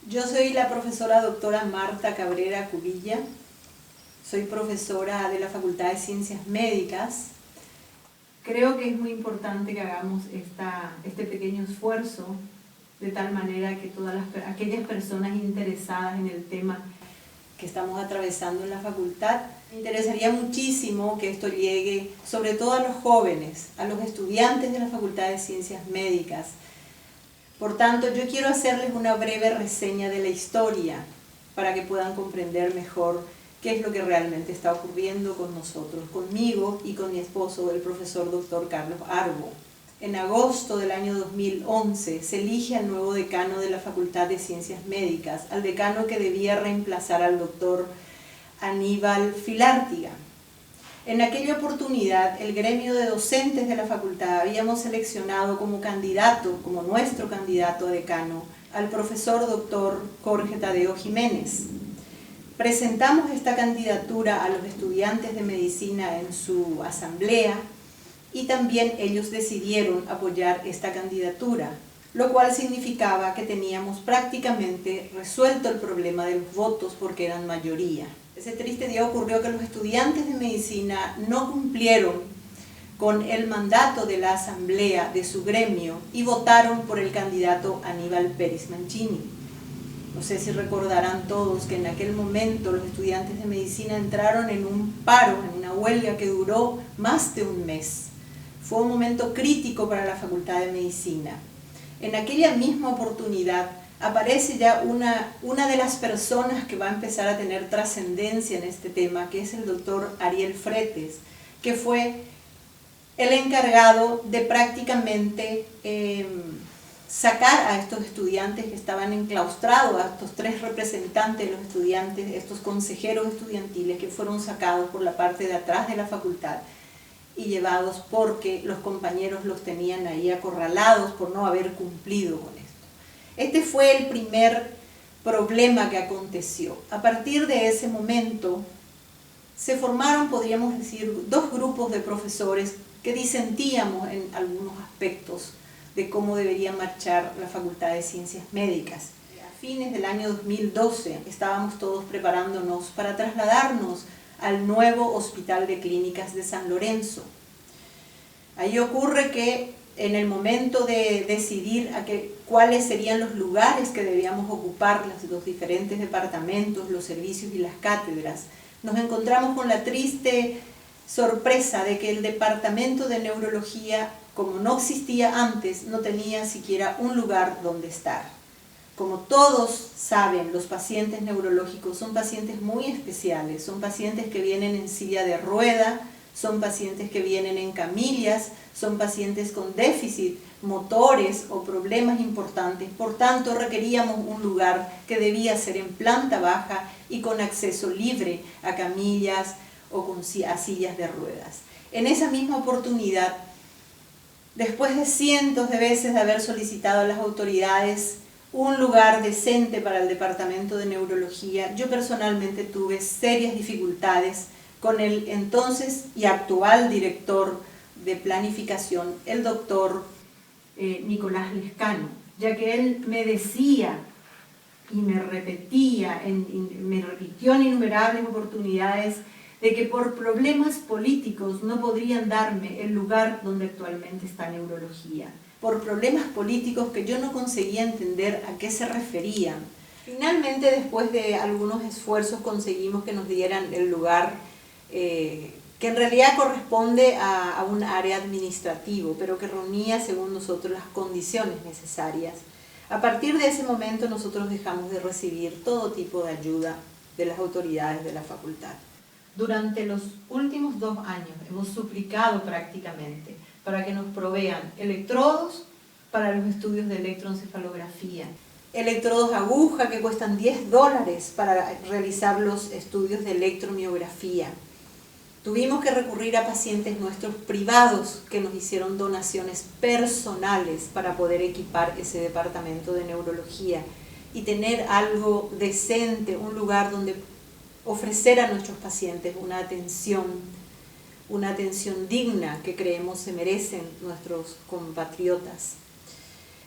Yo soy la profesora doctora Marta Cabrera Cubilla, soy profesora de la Facultad de Ciencias Médicas. Creo que es muy importante que hagamos este pequeño esfuerzo de tal manera que aquellas personas interesadas en el tema que estamos atravesando en la facultad, me interesaría muchísimo que esto llegue sobre todo a los jóvenes, a los estudiantes de la Facultad de Ciencias Médicas. Por tanto, yo quiero hacerles una breve reseña de la historia para que puedan comprender mejor qué es lo que realmente está ocurriendo con nosotros, conmigo y con mi esposo, el profesor Dr. Carlos Arbo. En agosto del año 2011 se elige al nuevo decano de la Facultad de Ciencias Médicas, al decano que debía reemplazar al doctor Aníbal Filártiga. En aquella oportunidad, el gremio de docentes de la facultad habíamos seleccionado como candidato, como nuestro candidato a decano, al profesor doctor Jorge Tadeo Jiménez. Presentamos esta candidatura a los estudiantes de medicina en su asamblea y también ellos decidieron apoyar esta candidatura, lo cual significaba que teníamos prácticamente resuelto el problema de los votos porque eran mayoría. Ese triste día ocurrió que los estudiantes de medicina no cumplieron con el mandato de la asamblea de su gremio y votaron por el candidato Aníbal Pérez Mancini. No sé si recordarán todos que en aquel momento los estudiantes de medicina entraron en un paro, en una huelga que duró más de un mes. Fue un momento crítico para la Facultad de Medicina. En aquella misma oportunidad aparece ya una de las personas que va a empezar a tener trascendencia en este tema, que es el doctor Ariel Fretes, que fue el encargado de prácticamente sacar a estos estudiantes que estaban enclaustrados, a estos tres representantes de los estudiantes, estos consejeros estudiantiles que fueron sacados por la parte de atrás de la facultad y llevados porque los compañeros los tenían ahí acorralados por no haber cumplido con esto. Este fue el primer problema que aconteció. A partir de ese momento se formaron, podríamos decir, dos grupos de profesores que disentíamos en algunos aspectos de cómo debería marchar la Facultad de Ciencias Médicas. A fines del año 2012 estábamos todos preparándonos para trasladarnos al nuevo Hospital de Clínicas de San Lorenzo. Ahí ocurre que en el momento de decidir cuáles serían los lugares que debíamos ocupar los diferentes departamentos, los servicios y las cátedras, nos encontramos con la triste sorpresa de que el departamento de neurología, como no existía antes, no tenía siquiera un lugar donde estar. Como todos saben, los pacientes neurológicos son pacientes muy especiales, son pacientes que vienen en silla de rueda, son pacientes que vienen en camillas, son pacientes con déficit motores o problemas importantes. Por tanto, requeríamos un lugar que debía ser en planta baja y con acceso libre a camillas o a sillas de ruedas. En esa misma oportunidad, después de cientos de veces de haber solicitado a las autoridades un lugar decente para el departamento de neurología, yo personalmente tuve serias dificultades con el entonces y actual director de planificación, el doctor Nicolás Lescano, ya que él me decía y me repitió en innumerables oportunidades de que por problemas políticos no podrían darme el lugar donde actualmente está neurología, por problemas políticos que yo no conseguía entender a qué se referían. Finalmente, después de algunos esfuerzos, conseguimos que nos dieran el lugar que en realidad corresponde a un área administrativo, pero que reunía, según nosotros, las condiciones necesarias. A partir de ese momento nosotros dejamos de recibir todo tipo de ayuda de las autoridades de la facultad. Durante los últimos 2 años hemos suplicado prácticamente para que nos provean electrodos para los estudios de electroencefalografía, electrodos aguja que cuestan $10 para realizar los estudios de electromiografía. Tuvimos que recurrir a pacientes nuestros privados que nos hicieron donaciones personales para poder equipar ese departamento de neurología y tener algo decente, un lugar donde ofrecer a nuestros pacientes una atención digna que creemos se merecen nuestros compatriotas.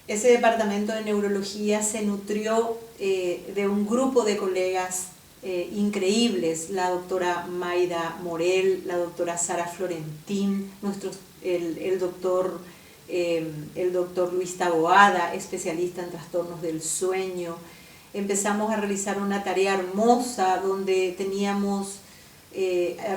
Ese departamento de neurología se nutrió de un grupo de colegas increíbles, la doctora Maida Morel, la doctora Sara Florentín, el doctor Luis Taboada, especialista en trastornos del sueño. Empezamos a realizar una tarea hermosa donde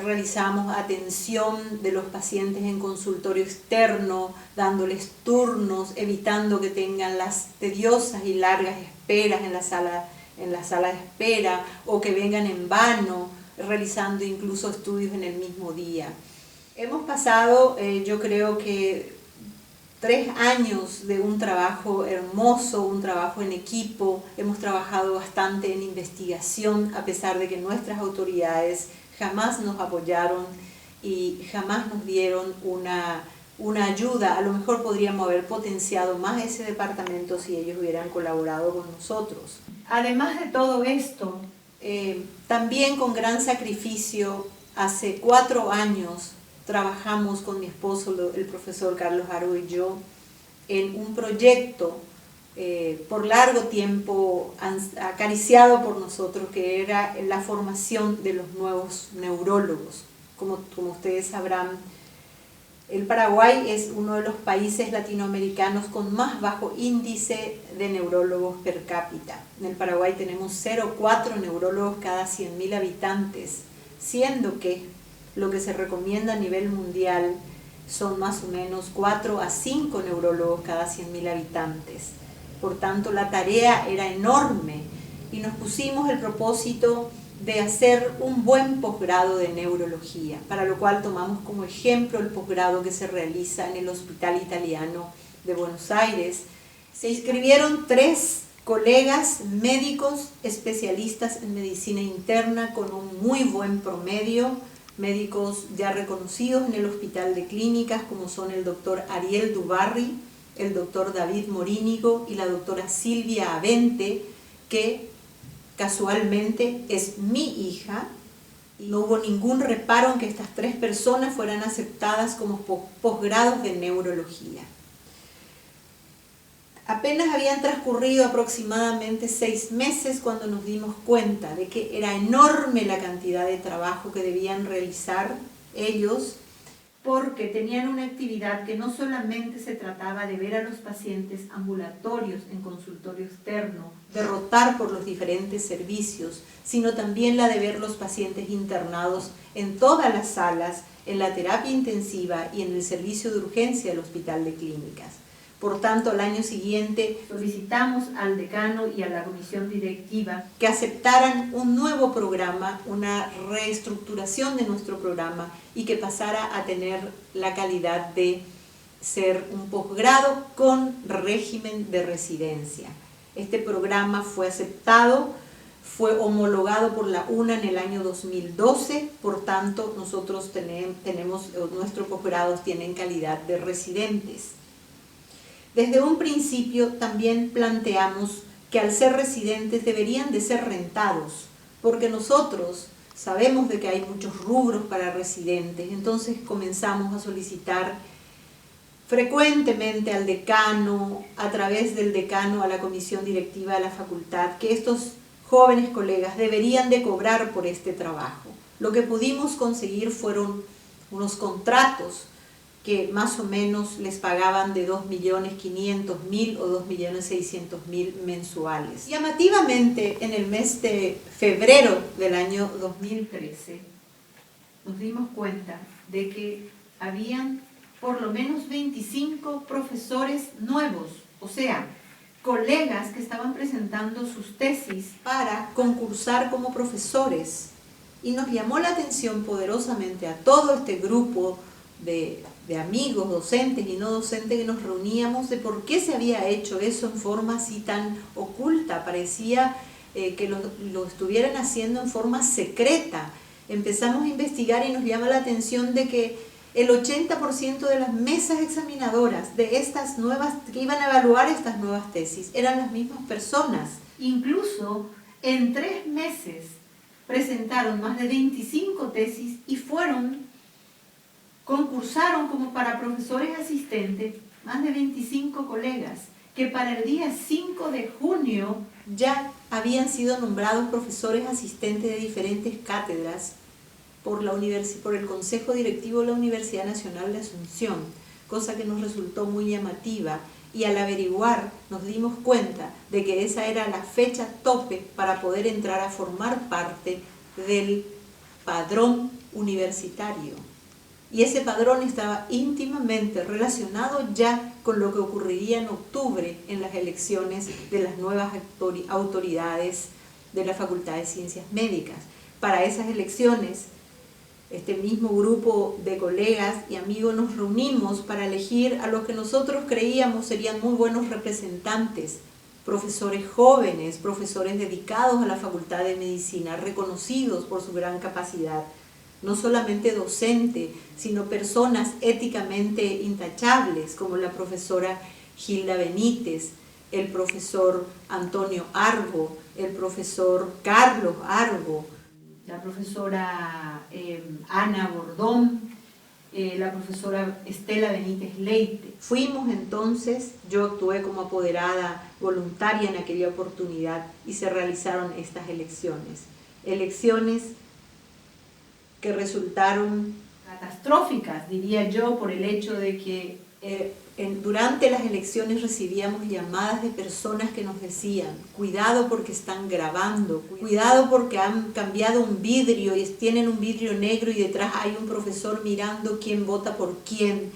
realizamos atención de los pacientes en consultorio externo, dándoles turnos, evitando que tengan las tediosas y largas esperas en la sala de espera, o que vengan en vano, realizando incluso estudios en el mismo día. Hemos pasado, yo creo que 3 años de un trabajo hermoso, un trabajo en equipo. Hemos trabajado bastante en investigación, a pesar de que nuestras autoridades jamás nos apoyaron y jamás nos dieron una ayuda. A lo mejor podríamos haber potenciado más ese departamento si ellos hubieran colaborado con nosotros. Además de todo esto, también con gran sacrificio, hace 4 años trabajamos con mi esposo, el profesor Carlos Aro y yo, en un proyecto por largo tiempo acariciado por nosotros, que era la formación de los nuevos neurólogos. Como ustedes sabrán, el Paraguay es uno de los países latinoamericanos con más bajo índice de neurólogos per cápita. En el Paraguay tenemos 0,4 neurólogos cada 100.000 habitantes, siendo que lo que se recomienda a nivel mundial son más o menos 4 a 5 neurólogos cada 100.000 habitantes. Por tanto, la tarea era enorme y nos pusimos el propósito de hacer un buen posgrado de neurología, para lo cual tomamos como ejemplo el posgrado que se realiza en el Hospital Italiano de Buenos Aires. Se inscribieron 3 colegas médicos especialistas en medicina interna con un muy buen promedio, médicos ya reconocidos en el Hospital de Clínicas, como son el doctor Ariel Dubarry, el doctor David Morínigo y la doctora Silvia Avente, que casualmente es mi hija, y no hubo ningún reparo en que estas 3 personas fueran aceptadas como posgrados de neurología. Apenas habían transcurrido aproximadamente 6 meses cuando nos dimos cuenta de que era enorme la cantidad de trabajo que debían realizar ellos, porque tenían una actividad que no solamente se trataba de ver a los pacientes ambulatorios en consultorio externo, de rotar por los diferentes servicios, sino también la de ver los pacientes internados en todas las salas, en la terapia intensiva y en el servicio de urgencia del Hospital de Clínicas. Por tanto, al año siguiente solicitamos al decano y a la comisión directiva que aceptaran un nuevo programa, una reestructuración de nuestro programa, y que pasara a tener la calidad de ser un posgrado con régimen de residencia. Este programa fue aceptado, fue homologado por la UNA en el año 2012, por tanto nosotros nuestros posgrados tienen calidad de residentes. Desde un principio también planteamos que al ser residentes deberían de ser rentados, porque nosotros sabemos de que hay muchos rubros para residentes. Entonces comenzamos a solicitar frecuentemente al decano, a través del decano a la comisión directiva de la facultad, que estos jóvenes colegas deberían de cobrar por este trabajo. Lo que pudimos conseguir fueron unos contratos que más o menos les pagaban de 2.500.000 o 2.600.000 mensuales. Llamativamente, en el mes de febrero del año 2013, nos dimos cuenta de que habían por lo menos 25 profesores nuevos, o sea, colegas que estaban presentando sus tesis para concursar como profesores. Y nos llamó la atención poderosamente a todo este grupo de amigos, docentes y no docentes, que nos reuníamos, de por qué se había hecho eso en forma así tan oculta. Parecía que lo estuvieran haciendo en forma secreta. Empezamos a investigar y nos llama la atención de que el 80% de las mesas examinadoras de estas nuevas, que iban a evaluar estas nuevas tesis, eran las mismas personas. Incluso en 3 meses presentaron más de 25 tesis y concursaron como para profesores asistentes más de 25 colegas. que para el día 5 de junio ya habían sido nombrados profesores asistentes de diferentes cátedras por el Consejo Directivo de la Universidad Nacional de Asunción, cosa que nos resultó muy llamativa, y al averiguar nos dimos cuenta de que esa era la fecha tope para poder entrar a formar parte del padrón universitario. Y ese padrón estaba íntimamente relacionado ya con lo que ocurriría en octubre en las elecciones de las nuevas autoridades de la Facultad de Ciencias Médicas. Para esas elecciones, este mismo grupo de colegas y amigos nos reunimos para elegir a los que nosotros creíamos serían muy buenos representantes, profesores jóvenes, profesores dedicados a la Facultad de Medicina, reconocidos por su gran capacidad, no solamente docente, sino personas éticamente intachables, como la profesora Gilda Benítez, el profesor Antonio Argo, el profesor Carlos Argo, la profesora Ana Bordón, la profesora Estela Benítez Leite. Fuimos entonces, yo actué como apoderada voluntaria en aquella oportunidad y se realizaron estas elecciones. Elecciones que resultaron catastróficas, diría yo, por el hecho de que durante las elecciones recibíamos llamadas de personas que nos decían: cuidado porque están grabando, cuidado porque han cambiado un vidrio y tienen un vidrio negro y detrás hay un profesor mirando quién vota por quién,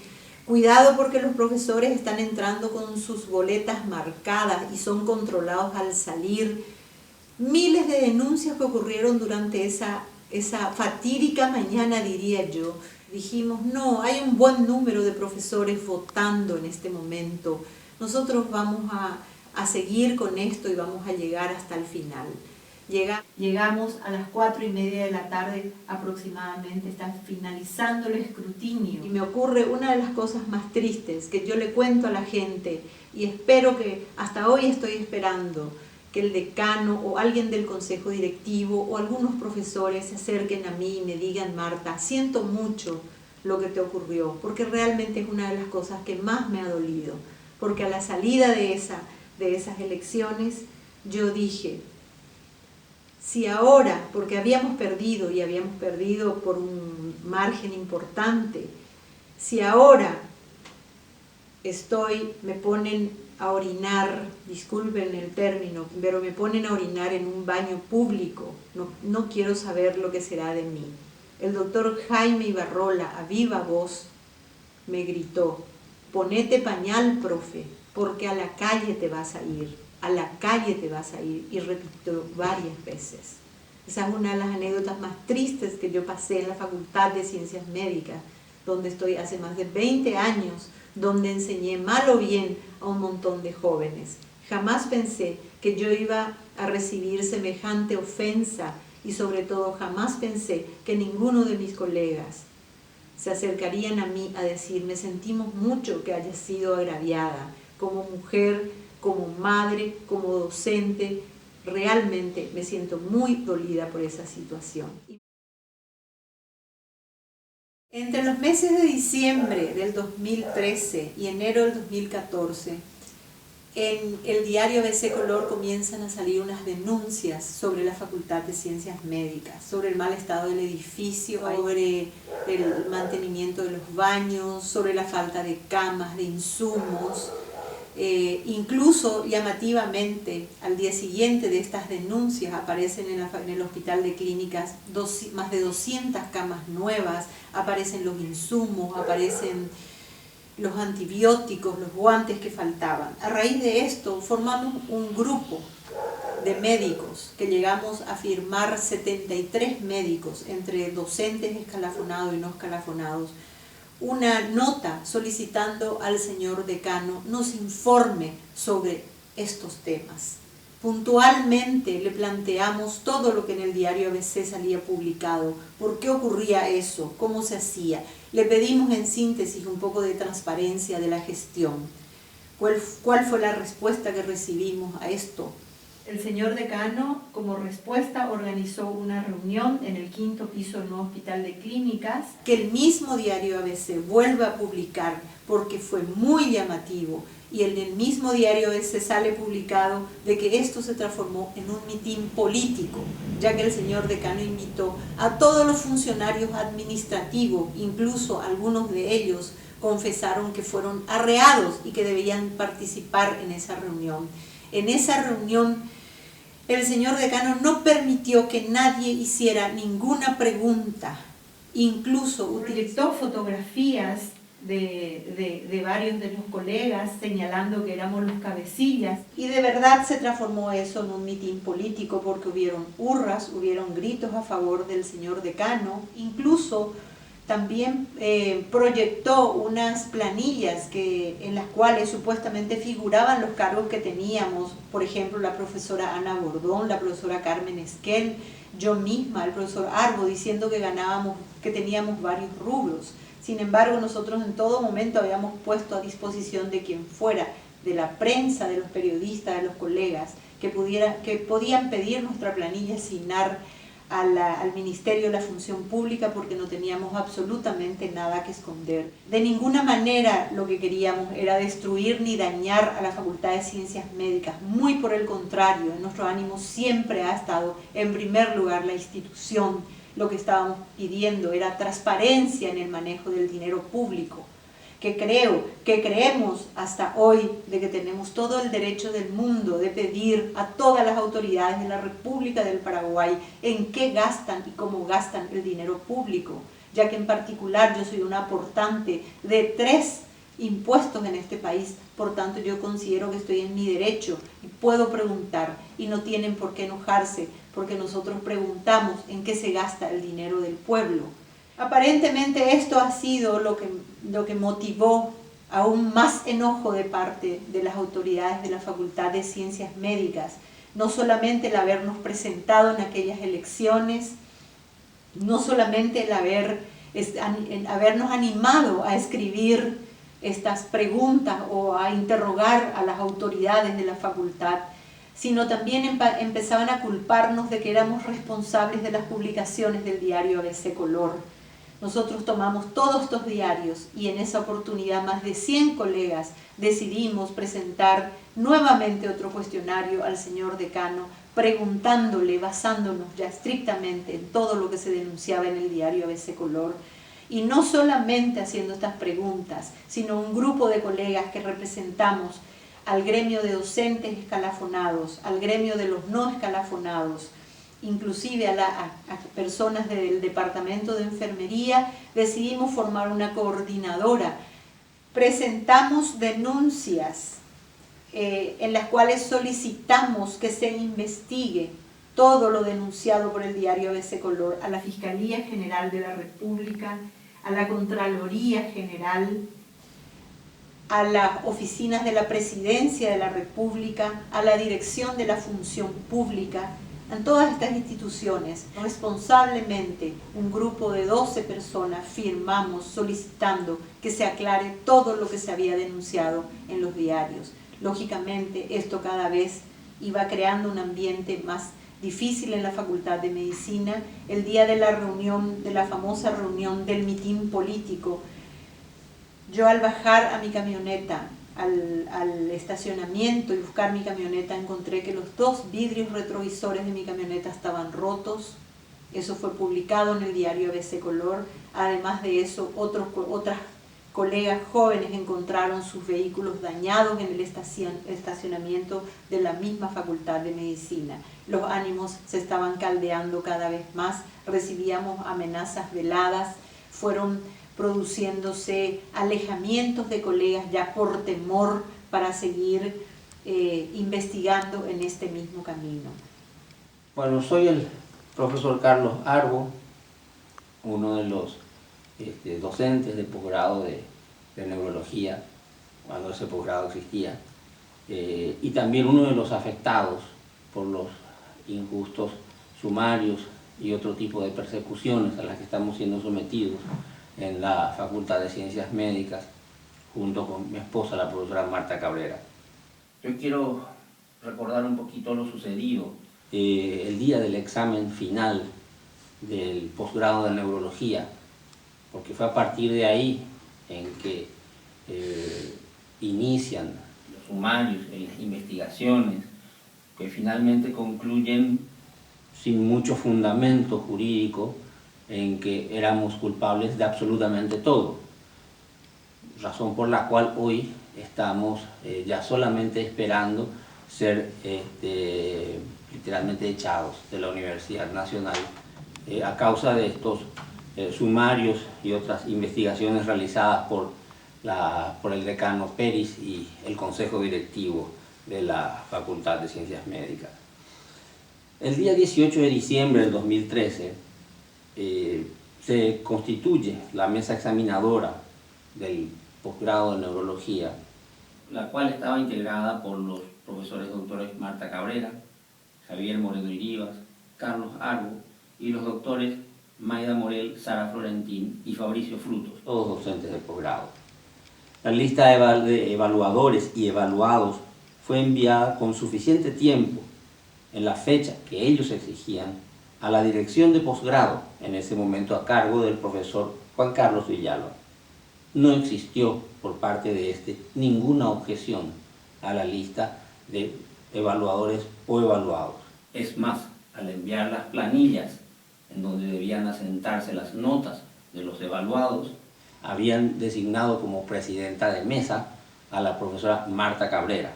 cuidado porque los profesores están entrando con sus boletas marcadas y son controlados al salir. Miles de denuncias que ocurrieron durante esa fatídica mañana, diría yo. Dijimos, no, hay un buen número de profesores votando en este momento. Nosotros vamos a seguir con esto y vamos a llegar hasta el final. Llegamos a las 4:30 de la tarde aproximadamente, está finalizando el escrutinio. Y me ocurre una de las cosas más tristes que yo le cuento a la gente y espero que, hasta hoy estoy esperando, que el decano o alguien del consejo directivo o algunos profesores se acerquen a mí y me digan: Marta, siento mucho lo que te ocurrió, porque realmente es una de las cosas que más me ha dolido, porque a la salida de esas elecciones yo dije, si ahora, porque habíamos perdido y habíamos perdido por un margen importante, si ahora me ponen a orinar, disculpen el término, pero me ponen a orinar en un baño público, no quiero saber lo que será de mí. El doctor Jaime Ibarrola, a viva voz, me gritó: ponete pañal, profe, porque a la calle te vas a ir, a la calle te vas a ir, y repitió varias veces. Esa es una de las anécdotas más tristes que yo pasé en la Facultad de Ciencias Médicas, donde estoy hace más de 20 años, donde enseñé mal o bien a un montón de jóvenes. Jamás pensé que yo iba a recibir semejante ofensa y sobre todo jamás pensé que ninguno de mis colegas se acercarían a mí a decirme: sentimos mucho que hayas sido agraviada como mujer, como madre, como docente. Realmente me siento muy dolida por esa situación. Entre los meses de diciembre del 2013 y enero del 2014, en el diario ABC Color comienzan a salir unas denuncias sobre la Facultad de Ciencias Médicas, sobre el mal estado del edificio, sobre el mantenimiento de los baños, sobre la falta de camas, de insumos. Incluso llamativamente, al día siguiente de estas denuncias aparecen en el Hospital de Clínicas más de 200 camas nuevas, aparecen los insumos, aparecen los antibióticos, los guantes que faltaban. A raíz de esto formamos un grupo de médicos que llegamos a firmar 73 médicos, entre docentes escalafonados y no escalafonados, una nota solicitando al señor decano nos informe sobre estos temas. Puntualmente le planteamos todo lo que en el diario ABC salía publicado, por qué ocurría eso, cómo se hacía. Le pedimos en síntesis un poco de transparencia de la gestión. ¿Cuál fue la respuesta que recibimos a esto? El señor decano, como respuesta, organizó una reunión en el 5º piso del nuevo hospital de clínicas, que el mismo diario ABC vuelve a publicar porque fue muy llamativo, y en el mismo diario ABC sale publicado de que esto se transformó en un mitin político, ya que el señor decano invitó a todos los funcionarios administrativos, incluso algunos de ellos confesaron que fueron arreados y que debían participar en esa reunión. En esa reunión, el señor decano no permitió que nadie hiciera ninguna pregunta, incluso utilizó fotografías de varios de los colegas señalando que éramos los cabecillas, y de verdad se transformó eso en un mitin político porque hubieron hurras, hubieron gritos a favor del señor decano, incluso también proyectó unas planillas en las cuales supuestamente figuraban los cargos que teníamos, por ejemplo la profesora Ana Bordón, la profesora Carmen Esquel, yo misma, el profesor Arbo, diciendo que teníamos varios rubros. Sin embargo, nosotros en todo momento habíamos puesto a disposición de quien fuera, de la prensa, de los periodistas, de los colegas, que podían pedir nuestra planilla, asignar al Ministerio de la Función Pública, porque no teníamos absolutamente nada que esconder. De ninguna manera lo que queríamos era destruir ni dañar a la Facultad de Ciencias Médicas, muy por el contrario, en nuestro ánimo siempre ha estado en primer lugar la institución. Lo que estábamos pidiendo era transparencia en el manejo del dinero público, que creemos hasta hoy de que tenemos todo el derecho del mundo de pedir a todas las autoridades de la República del Paraguay en qué gastan y cómo gastan el dinero público, ya que en particular yo soy una aportante de 3 impuestos en este país, por tanto yo considero que estoy en mi derecho y puedo preguntar, y no tienen por qué enojarse porque nosotros preguntamos en qué se gasta el dinero del pueblo. Aparentemente esto ha sido lo que motivó aún más enojo de parte de las autoridades de la Facultad de Ciencias Médicas, no solamente el habernos presentado en aquellas elecciones, no solamente el habernos animado a escribir estas preguntas o a interrogar a las autoridades de la facultad, sino también empezaban a culparnos de que éramos responsables de las publicaciones del diario ABC Color. Nosotros tomamos todos estos diarios y en esa oportunidad más de 100 colegas decidimos presentar nuevamente otro cuestionario al señor decano, preguntándole, basándonos ya estrictamente en todo lo que se denunciaba en el diario ABC Color, y no solamente haciendo estas preguntas, sino un grupo de colegas que representamos al gremio de docentes escalafonados, al gremio de los no escalafonados, inclusive a personas del departamento de enfermería, decidimos formar una coordinadora. Presentamos denuncias en las cuales solicitamos que se investigue todo lo denunciado por el diario ABC Color a la Fiscalía General de la República, a la Contraloría General, a las oficinas de la Presidencia de la República, a la Dirección de la Función Pública, en todas estas instituciones. Responsablemente, un grupo de 12 personas firmamos solicitando que se aclare todo lo que se había denunciado en los diarios. Lógicamente, esto cada vez iba creando un ambiente más difícil en la Facultad de Medicina. El día de la reunión, de la famosa reunión del mitin político, yo al bajar a mi camioneta, al estacionamiento y buscar mi camioneta, encontré que los 2 vidrios retrovisores de mi camioneta estaban rotos. Eso fue publicado en el diario ABC Color. Además de eso, otras colegas jóvenes encontraron sus vehículos dañados en el estacionamiento de la misma Facultad de Medicina. Los ánimos se estaban caldeando cada vez más, recibíamos amenazas veladas, fueron produciéndose alejamientos de colegas ya por temor para seguir investigando en este mismo camino. Bueno, soy el profesor Carlos Arbo, uno de los docentes de posgrado de neurología, cuando ese posgrado existía, y también uno de los afectados por los injustos sumarios y otro tipo de persecuciones a las que estamos siendo sometidos en la Facultad de Ciencias Médicas, junto con mi esposa, la profesora Marta Cabrera. Yo quiero recordar un poquito lo sucedido el día del examen final del posgrado de neurología, porque fue a partir de ahí en que inician los sumarios en las investigaciones que finalmente concluyen sin mucho fundamento jurídico en que éramos culpables de absolutamente todo, razón por la cual hoy estamos ya solamente esperando ser literalmente echados de la Universidad Nacional a causa de estos sumarios y otras investigaciones realizadas por el decano Peris y el consejo directivo de la Facultad de Ciencias Médicas. El día 18 de diciembre del 2013 se constituye la mesa examinadora del posgrado de neurología, la cual estaba integrada por los profesores doctores Marta Cabrera, Javier Moreno Iribas, Carlos Arbo y los doctores Maida Morel, Sara Florentín y Fabricio Frutos, todos docentes de posgrado. La lista de evaluadores y evaluados fue enviada con suficiente tiempo en la fecha que ellos exigían a la dirección de posgrado, en ese momento a cargo del profesor Juan Carlos Villalba. No existió por parte de este ninguna objeción a la lista de evaluadores o evaluados. Es más, al enviar las planillas en donde debían asentarse las notas de los evaluados, habían designado como presidenta de mesa a la profesora Marta Cabrera,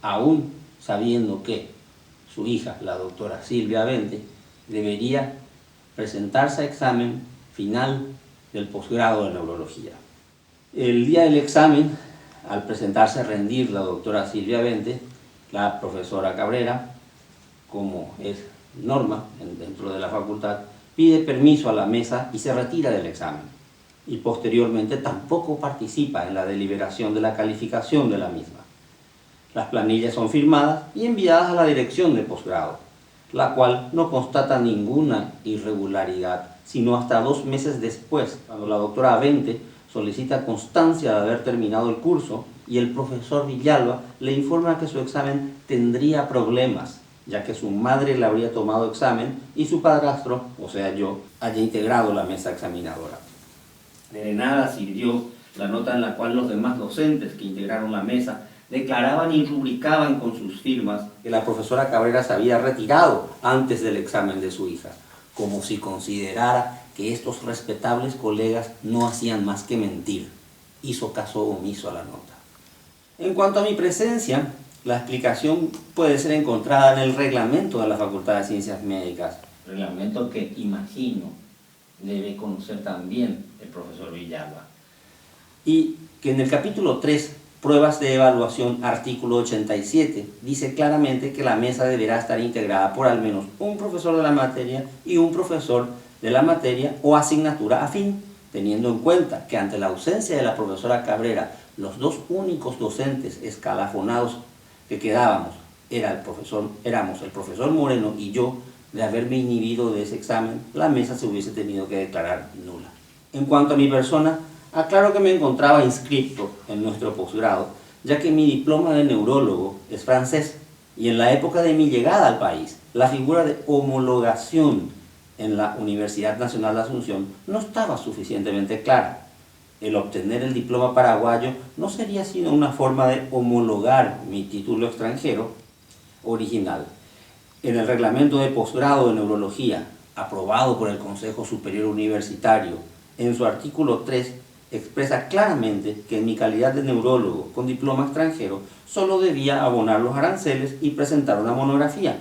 aún sabiendo que su hija, la doctora Silvia Vente, debería presentarse a examen final del posgrado de neurología. El día del examen, al presentarse a rendir la doctora Silvia Vente, la profesora Cabrera, como es norma dentro de la facultad, pide permiso a la mesa y se retira del examen. Y posteriormente tampoco participa en la deliberación de la calificación de la misma. Las planillas son firmadas y enviadas a la dirección de posgrado, la cual no constata ninguna irregularidad, sino hasta 2 meses después, cuando la doctora Vente solicita constancia de haber terminado el curso y el profesor Villalba le informa que su examen tendría problemas, ya que su madre le habría tomado examen y su padrastro, o sea yo, haya integrado la mesa examinadora. De nada sirvió la nota en la cual los demás docentes que integraron la mesa declaraban y rubricaban con sus firmas que la profesora Cabrera se había retirado antes del examen de su hija, como si considerara que estos respetables colegas no hacían más que mentir. Hizo caso omiso a la nota. En cuanto a mi presencia, la explicación puede ser encontrada en el reglamento de la Facultad de Ciencias Médicas, reglamento que imagino debe conocer también el profesor Villalba, y que en el capítulo 3, Pruebas de Evaluación, artículo 87, dice claramente que la mesa deberá estar integrada por al menos un profesor de la materia y un profesor de la materia o asignatura afín, teniendo en cuenta que ante la ausencia de la profesora Cabrera, los 2 únicos docentes escalafonados que quedábamos éramos el profesor Moreno y yo. De haberme inhibido de ese examen, la mesa se hubiese tenido que declarar nula. En cuanto a mi persona, aclaro que me encontraba inscrito en nuestro posgrado, ya que mi diploma de neurólogo es francés, y en la época de mi llegada al país, la figura de homologación en la Universidad Nacional de Asunción no estaba suficientemente clara. El obtener el diploma paraguayo no sería sino una forma de homologar mi título extranjero original. En el reglamento de posgrado de neurología, aprobado por el Consejo Superior Universitario, en su artículo 3, expresa claramente que en mi calidad de neurólogo con diploma extranjero solo debía abonar los aranceles y presentar una monografía,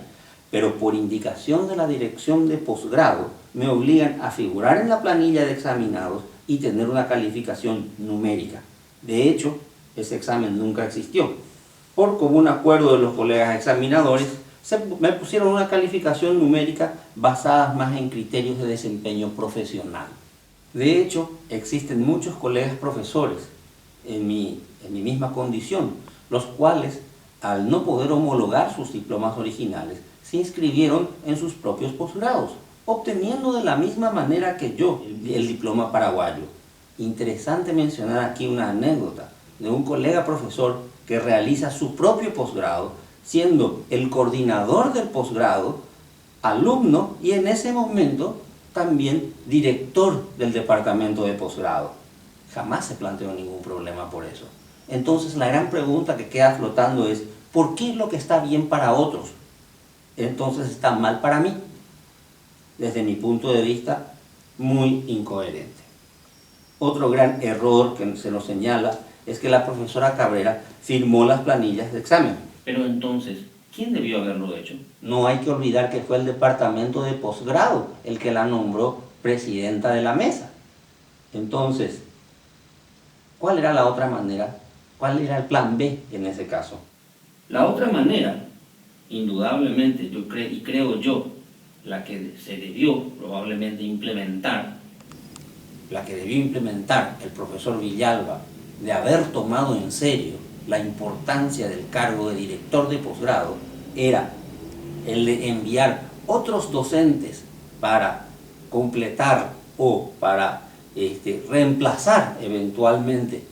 pero por indicación de la dirección de posgrado me obligan a figurar en la planilla de examinados y tener una calificación numérica. De hecho, ese examen nunca existió. Por común acuerdo de los colegas examinadores, me pusieron una calificación numérica basada más en criterios de desempeño profesional. De hecho, existen muchos colegas profesores en mi misma condición, los cuales, al no poder homologar sus diplomas originales, se inscribieron en sus propios posgrados, obteniendo de la misma manera que yo el diploma paraguayo. Interesante mencionar aquí una anécdota de un colega profesor que realiza su propio posgrado siendo el coordinador del posgrado, alumno y en ese momento también director del departamento de posgrado. Jamás se planteó ningún problema por eso. Entonces la gran pregunta que queda flotando es, ¿por qué lo que está bien para otros, entonces está mal para mí? Desde mi punto de vista, muy incoherente. Otro gran error que se nos señala es que la profesora Cabrera firmó las planillas de examen. Pero entonces, ¿quién debió haberlo hecho? No hay que olvidar que fue el departamento de posgrado el que la nombró presidenta de la mesa. Entonces, ¿cuál era la otra manera? ¿Cuál era el plan B en ese caso? La otra manera, indudablemente, creo yo, la que se debió probablemente implementar, la que debió implementar el profesor Villalba, de haber tomado en serio la importancia del cargo de director de posgrado, era el de enviar otros docentes para completar o para reemplazar eventualmente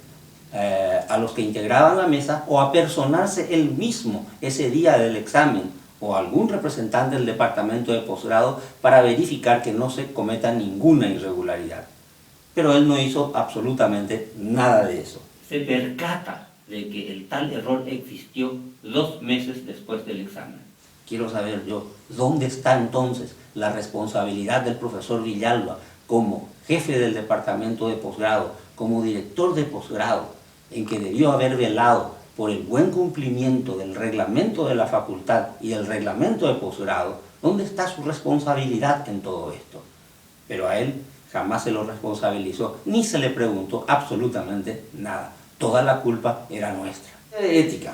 a los que integraban la mesa, o a personarse él mismo ese día del examen o algún representante del departamento de posgrado para verificar que no se cometa ninguna irregularidad. Pero él no hizo absolutamente nada de eso. Se percata de que el tal error existió 2 meses después del examen. Quiero saber yo, ¿dónde está entonces la responsabilidad del profesor Villalba como jefe del departamento de posgrado, como director de posgrado, en que debió haber velado por el buen cumplimiento del reglamento de la facultad y del reglamento de posgrado? ¿Dónde está su responsabilidad en todo esto? Pero a él jamás se lo responsabilizó, ni se le preguntó absolutamente nada. Toda la culpa era nuestra. De ética.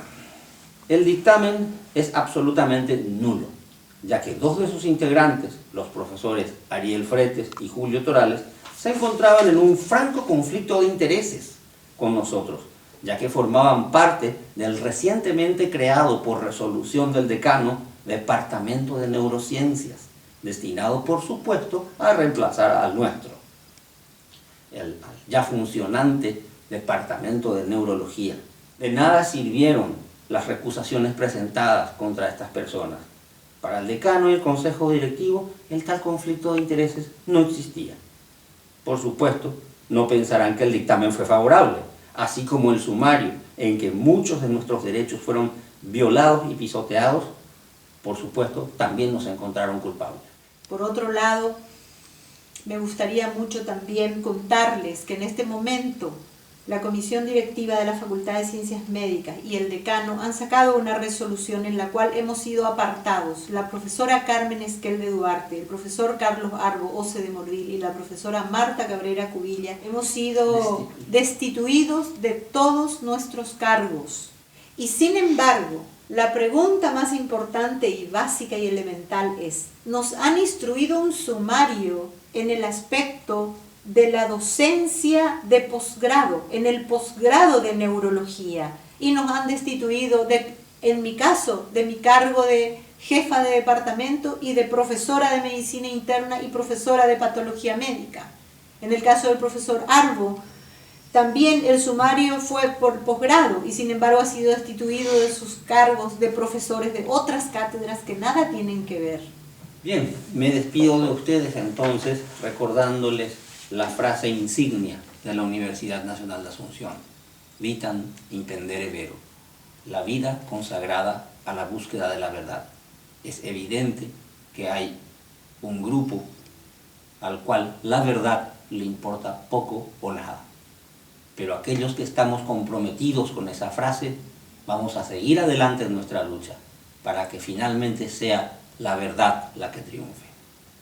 El dictamen es absolutamente nulo, ya que 2 de sus integrantes, los profesores Ariel Fretes y Julio Torales, se encontraban en un franco conflicto de intereses con nosotros, ya que formaban parte del recientemente creado por resolución del decano Departamento de Neurociencias, destinado por supuesto a reemplazar al nuestro, el ya funcionante Departamento de Neurología. De nada sirvieron las recusaciones presentadas contra estas personas. Para el decano y el consejo directivo, el tal conflicto de intereses no existía. Por supuesto, no pensarán que el dictamen fue favorable, así como el sumario en que muchos de nuestros derechos fueron violados y pisoteados, por supuesto, también nos encontraron culpables. Por otro lado, me gustaría mucho también contarles que en este momento la Comisión Directiva de la Facultad de Ciencias Médicas y el decano han sacado una resolución en la cual hemos sido apartados, la profesora Carmen Esquel de Duarte, el profesor Carlos Arbo Oce de Morvil y la profesora Marta Cabrera Cubilla. Hemos sido destituidos de todos nuestros cargos. Y sin embargo, la pregunta más importante y básica y elemental es, nos han instruido un sumario en el aspecto de la docencia de posgrado, en el posgrado de neurología, y nos han destituido, en mi caso, de mi cargo de jefa de departamento y de profesora de medicina interna y profesora de patología médica. En el caso del profesor Arbo, también el sumario fue por posgrado y sin embargo ha sido destituido de sus cargos de profesores de otras cátedras que nada tienen que ver. Bien, me despido de ustedes entonces recordándoles la frase insignia de la Universidad Nacional de Asunción: Vitam impendere vero, la vida consagrada a la búsqueda de la verdad. Es evidente que hay un grupo al cual la verdad le importa poco o nada, pero aquellos que estamos comprometidos con esa frase vamos a seguir adelante en nuestra lucha para que finalmente sea la verdad la que triunfe.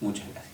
Muchas gracias.